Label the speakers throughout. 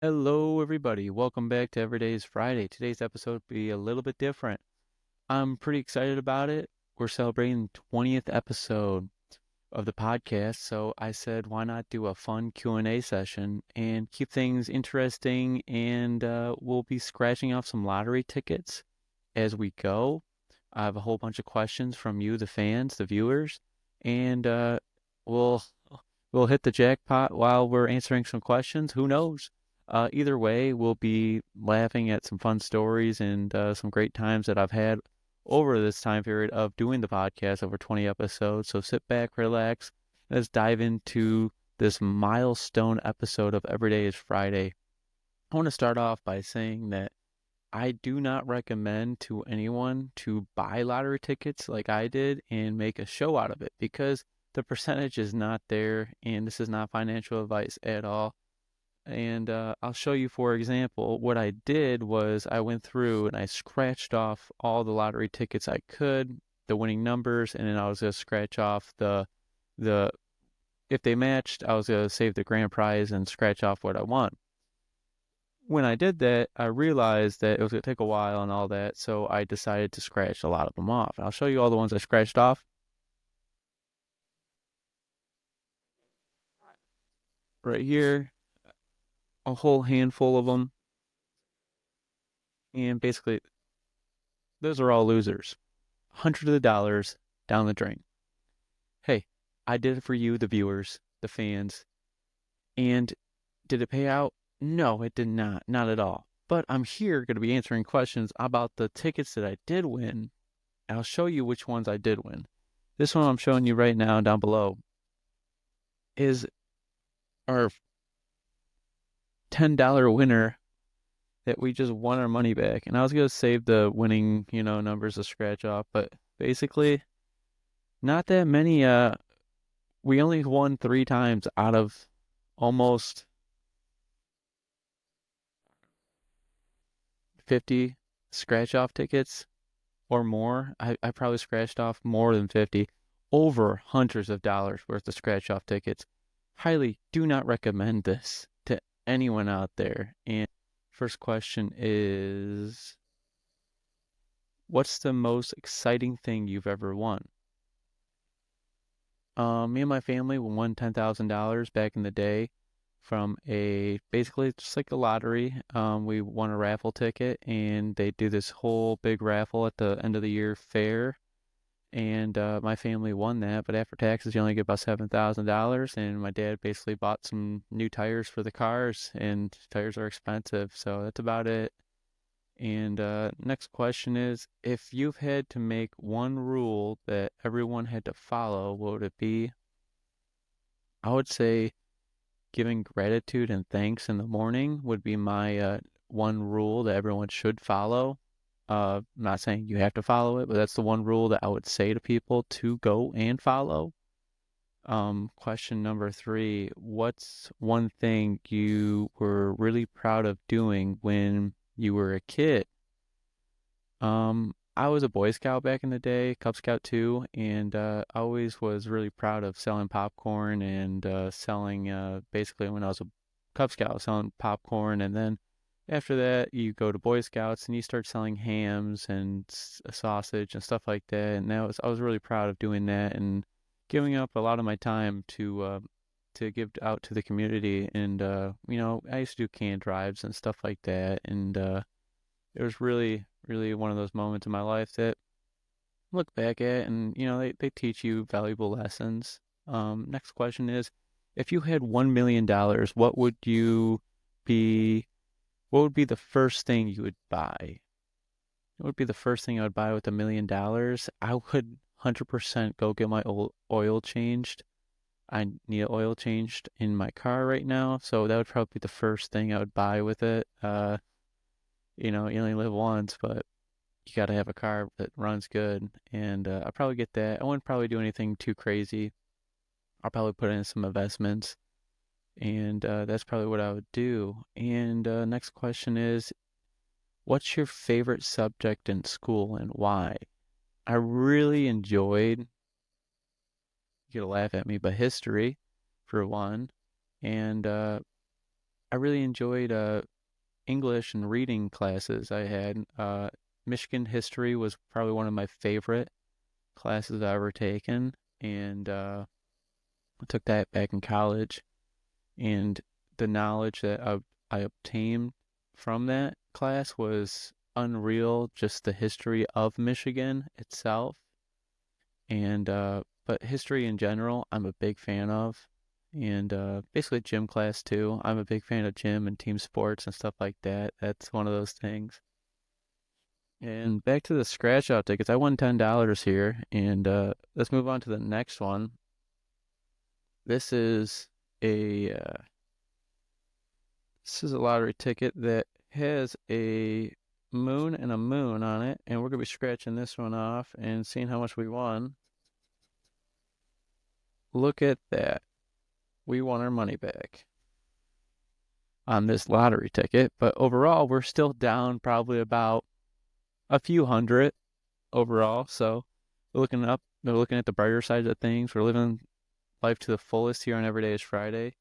Speaker 1: Hello, everybody. Welcome back to Every Day is Friday. Today's episode will be a little bit different. I'm pretty excited about it. We're celebrating the 20th episode of the podcast, so I said, why not do a fun Q&A session and keep things interesting, and we'll be scratching off some lottery tickets as we go. I have a whole bunch of questions from you, the fans, the viewers, and we'll we'll hit the jackpot while we're answering some questions. Who knows? Either way, we'll be laughing at some fun stories and some great times that I've had over this time period of doing the podcast over 20 episodes. So sit back, relax, and let's dive into this milestone episode of Every Day is Friday. I want to start off by saying that I do not recommend to anyone to buy lottery tickets like I did and make a show out of it because the percentage is not there, and this is not financial advice at all. And I'll show you, for example, what I did was I went through and I scratched off all the lottery tickets I could, the winning numbers, and then I was going to scratch off the if they matched, I was going to save the grand prize and scratch off what I won. When I did that, I realized that it was going to take a while and all that, so I decided to scratch a lot of them off. I'll show you all the ones I scratched off right here, a whole handful of them, and basically, those are all losers. Hundreds of dollars down the drain. Hey, I did it for you, the viewers, the fans. And did it pay out? No, it did not. Not at all. But I'm here going to be answering questions about the tickets that I did win. I'll show you which ones I did win. This one I'm showing you right now down below is our $10 winner that we just won our money back. And I was going to save the winning, numbers to scratch off, but basically not that many we only won 3 times out of almost 50 scratch off tickets or more. I probably scratched off more than 50, over hundreds of dollars worth of scratch off tickets. Highly do not recommend this to anyone out there. And first question is, what's the most exciting thing you've ever won? Me and my family won $10,000 back in the day from a basically just like a lottery. We won a raffle ticket, and they do this whole big raffle at the end of the year fair. And my family won that, but after taxes, you only get about $7,000. And my dad basically bought some new tires for the cars, and tires are expensive, so that's about it. And next question is, if you've had to make one rule that everyone had to follow, what would it be? I would say giving gratitude and thanks in the morning would be my one rule that everyone should follow. I'm not saying you have to follow it, but that's the one rule that I would say to people to go and follow. Question number 3, what's one thing you were really proud of doing when you were a kid? I was a Boy Scout back in the day, Cub Scout too, and I always was really proud of selling popcorn and selling basically when I was a Cub Scout, selling popcorn, and then after that you go to Boy Scouts and you start selling hams and sausage and stuff like that, and I was really proud of doing that and giving up a lot of my time to give out to the community, and I used to do can drives and stuff like that, and it was really, really one of those moments in my life that I look back at, and they teach you valuable lessons. Next question is, if you had $1 million, be what would be the first thing you would buy? What would be the first thing I would buy with $1 million? I would 100% go get my oil changed. I need oil changed in my car right now, so that would probably be the first thing I would buy with it. You only live once, but you got to have a car that runs good. And I'll probably get that. I wouldn't probably do anything too crazy. I'll probably put in some investments. And that's probably what I would do. And next question is, what's your favorite subject in school and why? I really enjoyed, you'll laugh at me, but history, for one. And I really enjoyed English and reading classes I had. Michigan history was probably one of my favorite classes I've ever taken, and I took that back in college. And the knowledge that I obtained from that class was unreal. Just the history of Michigan itself, and but history in general, I'm a big fan of, and basically gym class too. I'm a big fan of gym and team sports and stuff like that. That's one of those things. And back to the scratch out tickets. I won $10 here, and let's move on to the next one. This is a a lottery ticket that has a moon and a moon on it, and we're gonna be scratching this one off and seeing how much we won. Look at that. We won our money back on this lottery ticket, but overall we're still down probably about a few hundred overall. So we're looking at the brighter side of things. We're living life to the fullest here on Every Day is Friday.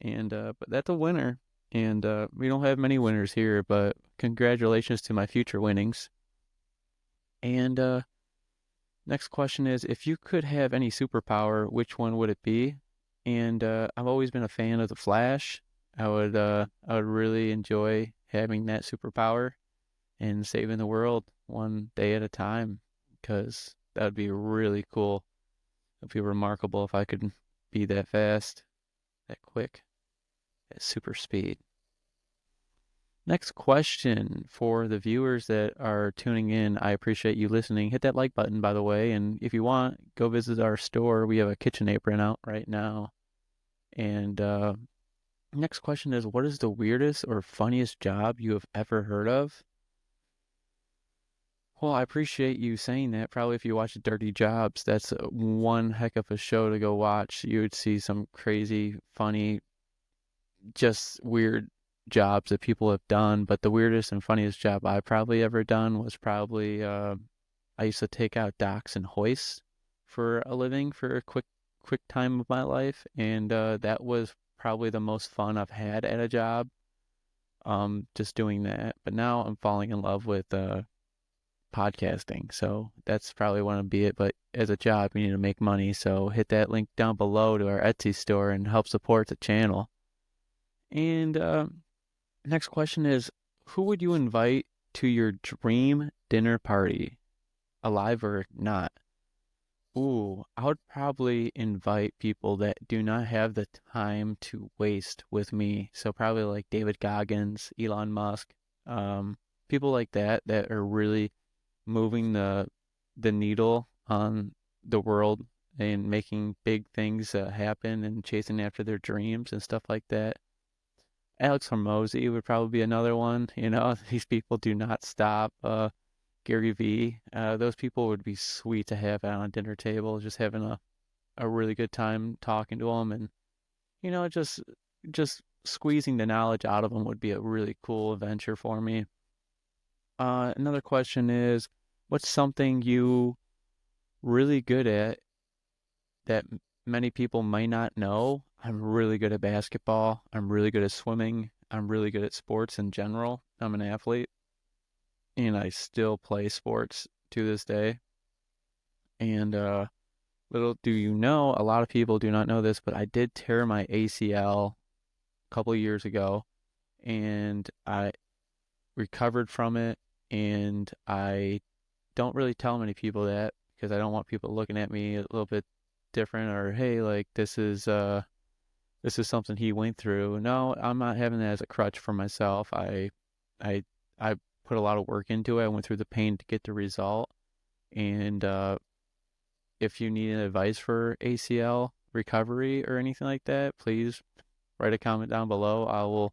Speaker 1: And but that's a winner. And we don't have many winners here, but congratulations to my future winnings. And next question is, if you could have any superpower, which one would it be? And I've always been a fan of the Flash. I would really enjoy having that superpower and saving the world one day at a time, because that would be really cool. It'd be remarkable if I could be that fast, that quick, at super speed. Next question for the viewers that are tuning in. I appreciate you listening. Hit that like button, by the way. And if you want, go visit our store. We have a kitchen apron out right now. And next question is, what is the weirdest or funniest job you have ever heard of? Well, I appreciate you saying that. Probably if you watch Dirty Jobs, that's one heck of a show to go watch. You would see some crazy, funny, just weird jobs that people have done. But the weirdest and funniest job I probably ever done was probably I used to take out docks and hoists for a living for a quick time of my life, and that was probably the most fun I've had at a job. Just doing that. But now I'm falling in love with podcasting, so that's probably want to be it. But as a job, you need to make money, so hit that link down below to our Etsy store and help support the channel. And next question is, who would you invite to your dream dinner party, alive or not? Ooh, I would probably invite people that do not have the time to waste with me. So probably like David Goggins, Elon Musk, people like that are really moving the needle on the world and making big things happen and chasing after their dreams and stuff like that. Alex Hormozy would probably be another one. You know, these people do not stop. Gary V. Those people would be sweet to have at a dinner table, just having a really good time talking to them, and you know, just squeezing the knowledge out of them would be a really cool adventure for me. Another question is, what's something you really good at that many people might not know? I'm really good at basketball. I'm really good at swimming. I'm really good at sports in general. I'm an athlete, and I still play sports to this day. And little do you know, a lot of people do not know this, but I did tear my ACL a couple of years ago, and I recovered from it. And I don't really tell many people that because I don't want people looking at me a little bit different, or hey, like this is something he went through. No, I'm not having that as a crutch for myself. I I put a lot of work into it. I went through the pain to get the result. And if you need advice for ACL recovery or anything like that, please write a comment down below.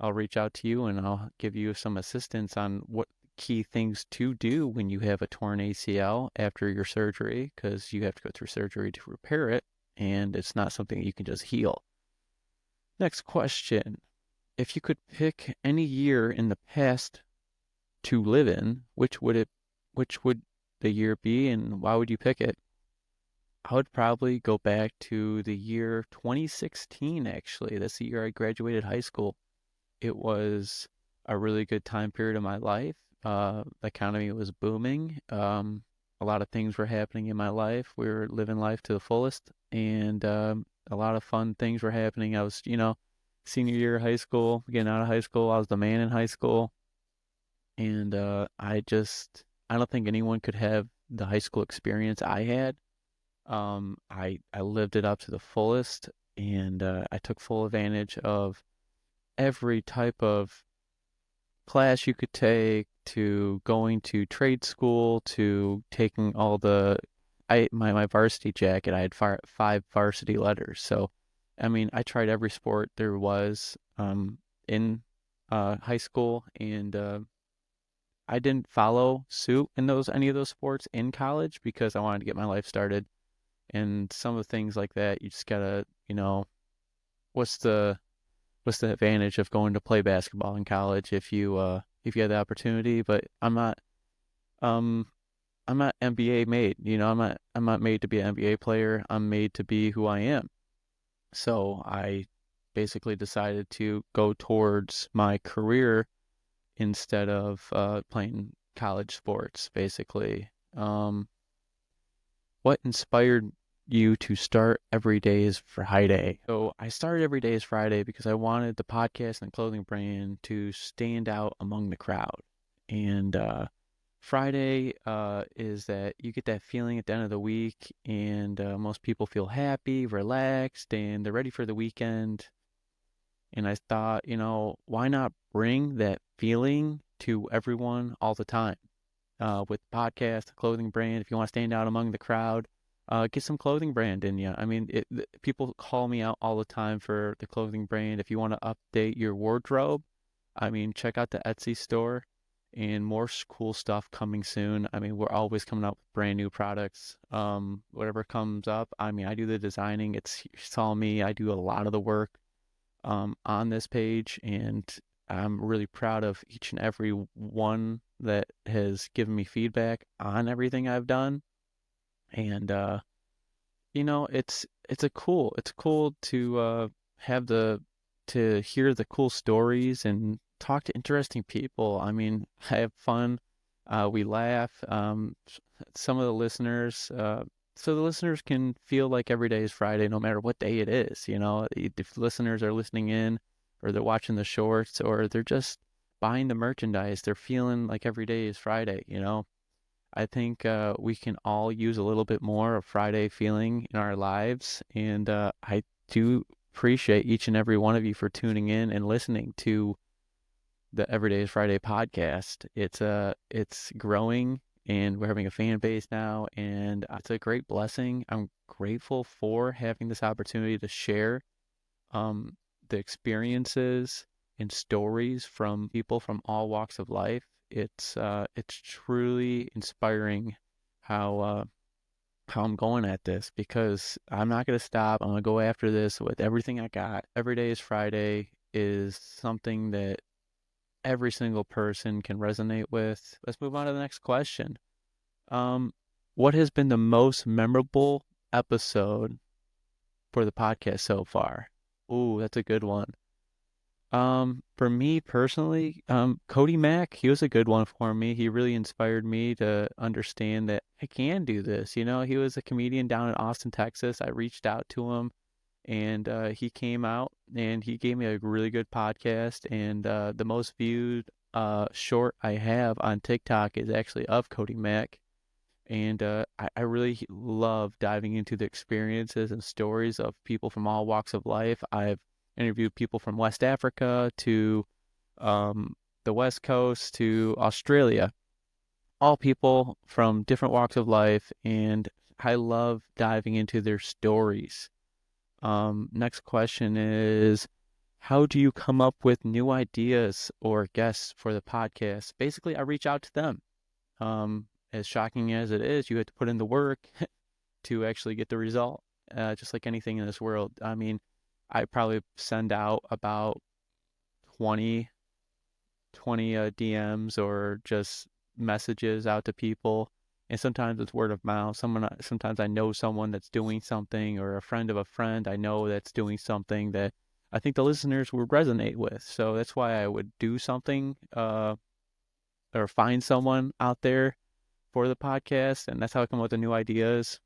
Speaker 1: I'll reach out to you and I'll give you some assistance on what key things to do when you have a torn ACL after your surgery, because you have to go through surgery to repair it, and it's not something you can just heal. Next question. If you could pick any year in the past to live in, which would the year be, and why would you pick it? I would probably go back to the year 2016, actually. That's the year I graduated high school. It was a really good time period of my life. The economy was booming. A lot of things were happening in my life. We were living life to the fullest, and a lot of fun things were happening. I was, senior year of high school, getting out of high school. I was the man in high school, and I don't think anyone could have the high school experience I had. I lived it up to the fullest, and I took full advantage of every type of class you could take, to going to trade school, to taking all the my varsity jacket. I had five varsity letters. So, I mean, I tried every sport there was in high school, and I didn't follow suit in those any of those sports in college because I wanted to get my life started. And some of the things like that, you just gotta, what's the what's the advantage of going to play basketball in college if you had the opportunity? But um I'm not NBA made. I'm not made to be an NBA player. I'm made to be who I am. So I basically decided to go towards my career instead of playing college sports, basically. What inspired you to start Every Day is Friday? So I started Every Day is Friday because I wanted the podcast and clothing brand to stand out among the crowd. And Friday is that you get that feeling at the end of the week, and most people feel happy, relaxed, and they're ready for the weekend. And I thought, why not bring that feeling to everyone all the time? With podcast, clothing brand. If you want to stand out among the crowd, get some clothing brand in you. I mean, people call me out all the time for the clothing brand. If you want to update your wardrobe, I mean, check out the Etsy store, and more cool stuff coming soon. I mean, we're always coming out with brand new products. Whatever comes up, I mean, I do the designing. It's all me. I do a lot of the work on this page, and I'm really proud of each and every one that has given me feedback on everything I've done. And it's cool to have the to hear the cool stories and talk to interesting people. I mean, I have fun. We laugh. Some of the listeners, so the listeners can feel like every day is Friday, no matter what day it is. If listeners are listening in, or they're watching the shorts, or they're just buying the merchandise, they're feeling like every day is Friday. I think we can all use a little bit more of Friday feeling in our lives. And I do appreciate each and every one of you for tuning in and listening to the Everyday is Friday podcast. It's growing, and we're having a fan base now, and it's a great blessing. I'm grateful for having this opportunity to share um, the experiences and stories from people from all walks of life. It's truly inspiring how I'm going at this, because I'm not gonna stop. I'm gonna go after this with everything I got. Every Day is Friday is something that every single person can resonate with. Let's move on to the next question. Um, what has been the most memorable episode for the podcast so far? Ooh, that's a good one. For me personally, Cody Mack, he was a good one for me. He really inspired me to understand that I can do this. He was a comedian down in Austin, Texas. I reached out to him, and he came out and he gave me a really good podcast. And the most viewed short I have on TikTok is actually of Cody Mack. And I really love diving into the experiences and stories of people from all walks of life. I've interviewed people from West Africa to um, the West Coast to Australia, all people from different walks of life, and I love diving into their stories. Next question is, how do you come up with new ideas or guests for the podcast? Basically, I reach out to them. As shocking as it is, you have to put in the work to actually get the result. Just like anything in this world. I mean, I probably send out about 20, 20 DMs or just messages out to people, And sometimes it's word of mouth. Sometimes I know someone that's doing something, or a friend of a friend I know that's doing something that I think the listeners would resonate with. So that's why I would do something, or find someone out there for the podcast, and that's how I come up with the new ideas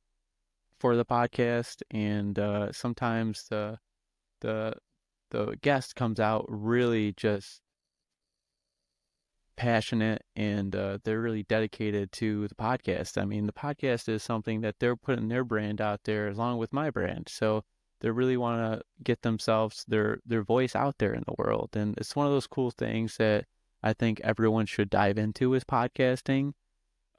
Speaker 1: for the podcast. And sometimes the the guest comes out really just passionate, and they're really dedicated to the podcast. I mean, the podcast is something that they're putting their brand out there along with my brand. So they really want to get themselves their voice out there in the world. And it's one of those cool things that I think everyone should dive into is podcasting.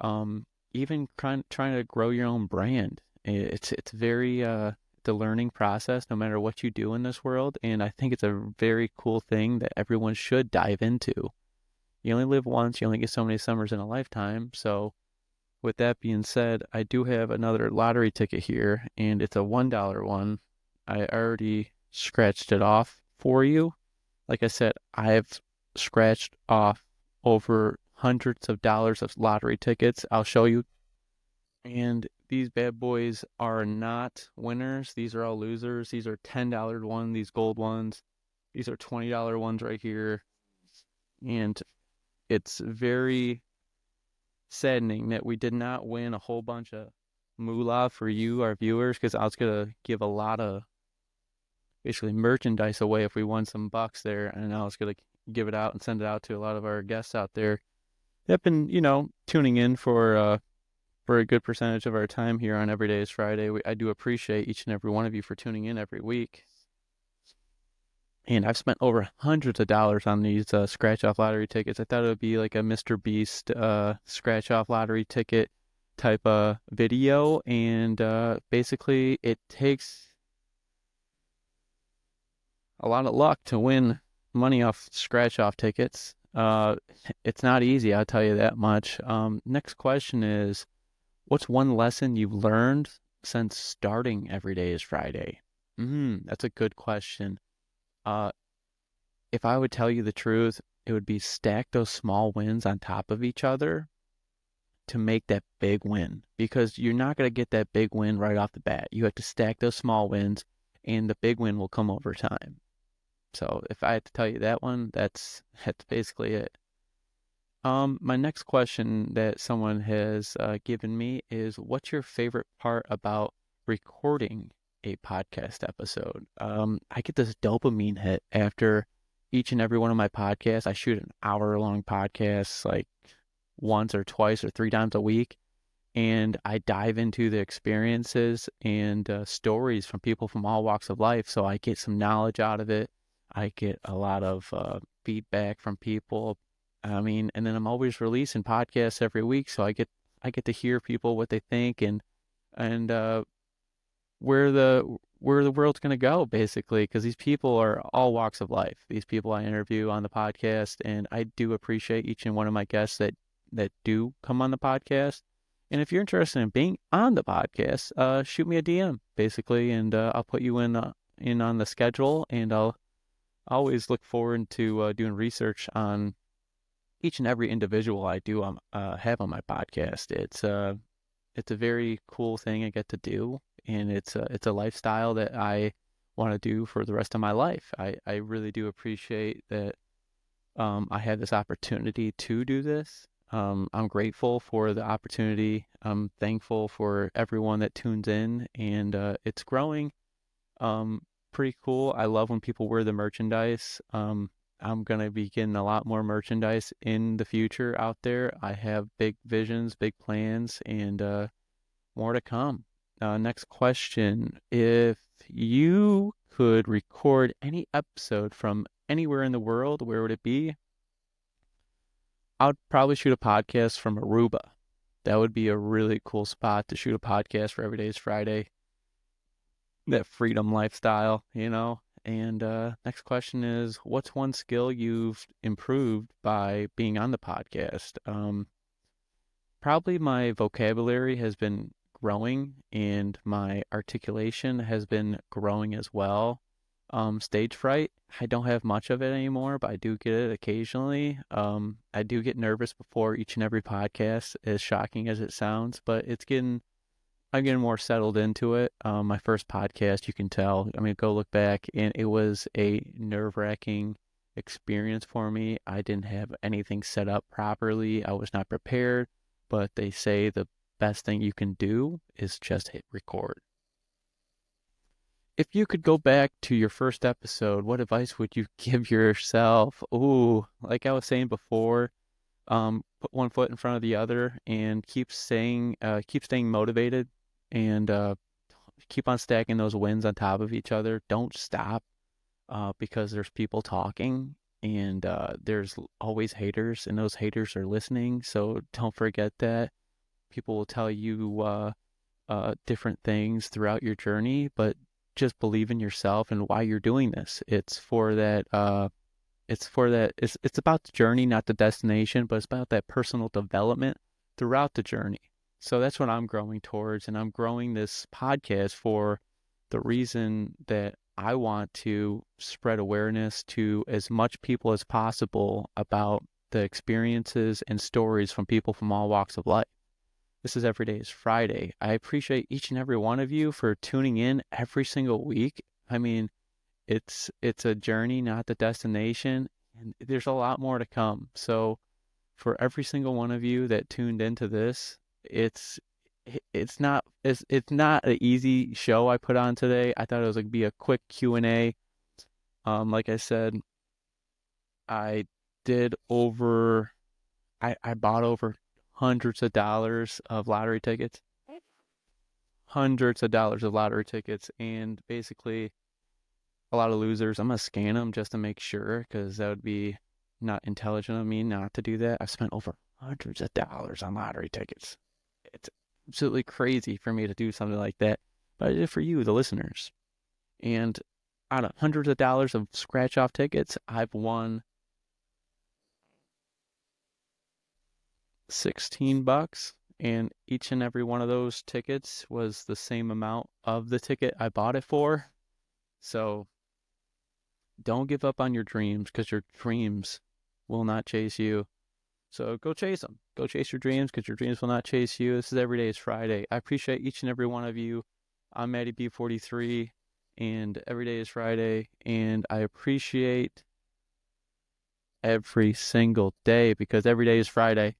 Speaker 1: Um, Even trying to grow your own brand. It's very the learning process no matter what you do in this world, and I think it's a very cool thing that everyone should dive into. You only live once, you only get so many summers in a lifetime. So with that being said, I do have another lottery ticket here, and it's a $1 one. I already scratched it off for you. Like I said, I've scratched off over hundreds of dollars of lottery tickets. I'll show you. And these bad boys are not winners. These are all losers. These are $10 ones, these gold ones. These are $20 ones right here. And it's very saddening that we did not win a whole bunch of moolah for you, our viewers, because I was going to give a lot of basically merchandise away if we won some bucks there. And I was going to give it out and send it out to a lot of our guests out there that have been, tuning in for a good percentage of our time here on Every Day is Friday. I do appreciate each and every one of you for tuning in every week. And I've spent over hundreds of dollars on these scratch-off lottery tickets. I thought it would be like a Mr. Beast scratch-off lottery ticket type of video. And basically, it takes a lot of luck to win money off scratch-off tickets. It's not easy, I'll tell you that much. Next question is, what's one lesson you've learned since starting Every Day is Friday? That's a good question. Uh, if I would tell you the truth, it would be stack those small wins on top of each other to make that big win, because you're not going to get that big win right off the bat. You have to stack those small wins, and the big win will come over time. So if I had to tell you that one, that's basically it. My next question that someone has given me is, what's your favorite part about recording a podcast episode? I get this dopamine hit after each and every one of my podcasts. I shoot an hour-long podcast like once or twice or three times a week, and I dive into the experiences and stories from people from all walks of life. So I get some knowledge out of it. I get a lot of feedback from people. I mean, and then I'm always releasing podcasts every week, so I get to hear people what they think, and where the world's going to go, basically, because these people are all walks of life. These people I interview on the podcast, and I do appreciate each and one of my guests that do come on the podcast. And if you're interested in being on the podcast, shoot me a DM, basically, and I'll put you in on the schedule, and I'll always look forward to doing research on each and every individual I do have on my podcast. It's a very cool thing I get to do, and it's a lifestyle that I want to do for the rest of my life. I really do appreciate that I had this opportunity to do this. I'm grateful for the opportunity. I'm thankful for everyone that tunes in, and it's growing. Um, Pretty cool. I love when people wear the merchandise. I'm gonna be getting a lot more merchandise in the future out there. I have big visions, big plans, and more to come. Next question. If you could record any episode from anywhere in the world, where would it be? I would probably shoot a podcast from Aruba. That would be a really cool spot to shoot a podcast for Every Day is Friday. That freedom lifestyle. And next question is, what's one skill you've improved by being on the podcast? Probably my vocabulary has been growing, and my articulation has been growing as well. Stage fright. I don't have much of it anymore, but I do get it occasionally. I do get nervous before each and every podcast, as shocking as it sounds, but I'm getting more settled into it. My first podcast, you can tell. I mean, go look back, and it was a nerve-wracking experience for me. I didn't have anything set up properly. I was not prepared, but they say the best thing you can do is just hit record. If you could go back to your first episode, what advice would you give yourself? Ooh, like I was saying before, put one foot in front of the other and keep staying motivated and keep on stacking those wins on top of each other. Don't stop because there's people talking and there's always haters, and those haters are listening. So don't forget that. People will tell you different things throughout your journey, but just believe in yourself and why you're doing this. It's about the journey, not the destination, but it's about that personal development throughout the journey. So that's what I'm growing towards, and I'm growing this podcast for the reason that I want to spread awareness to as much people as possible about the experiences and stories from people from all walks of life. This is Every Day is Friday. I appreciate each and every one of you for tuning in every single week. I mean, it's a journey, not the destination, and there's a lot more to come. So for every single one of you that tuned into this, it's not an easy show I put on today. I thought it was like be a quick Q&A. Like I said, I did over I bought over hundreds of dollars of lottery tickets, hundreds of dollars of lottery tickets, and basically a lot of losers. I'm gonna scan them just to make sure because that would be not intelligent of me not to do that. I've spent over hundreds of dollars on lottery tickets. It's absolutely crazy for me to do something like that, but I did it for you, the listeners. And out of hundreds of dollars of scratch off tickets, I've won $16, and each and every one of those tickets was the same amount of the ticket I bought it for. So don't give up on your dreams because your dreams will not chase you. So go chase them. Go chase your dreams because your dreams will not chase you. This is Every Day is Friday. I appreciate each and every one of you. I'm Matty B43, and Every Day is Friday. And I appreciate every single day because every day is Friday.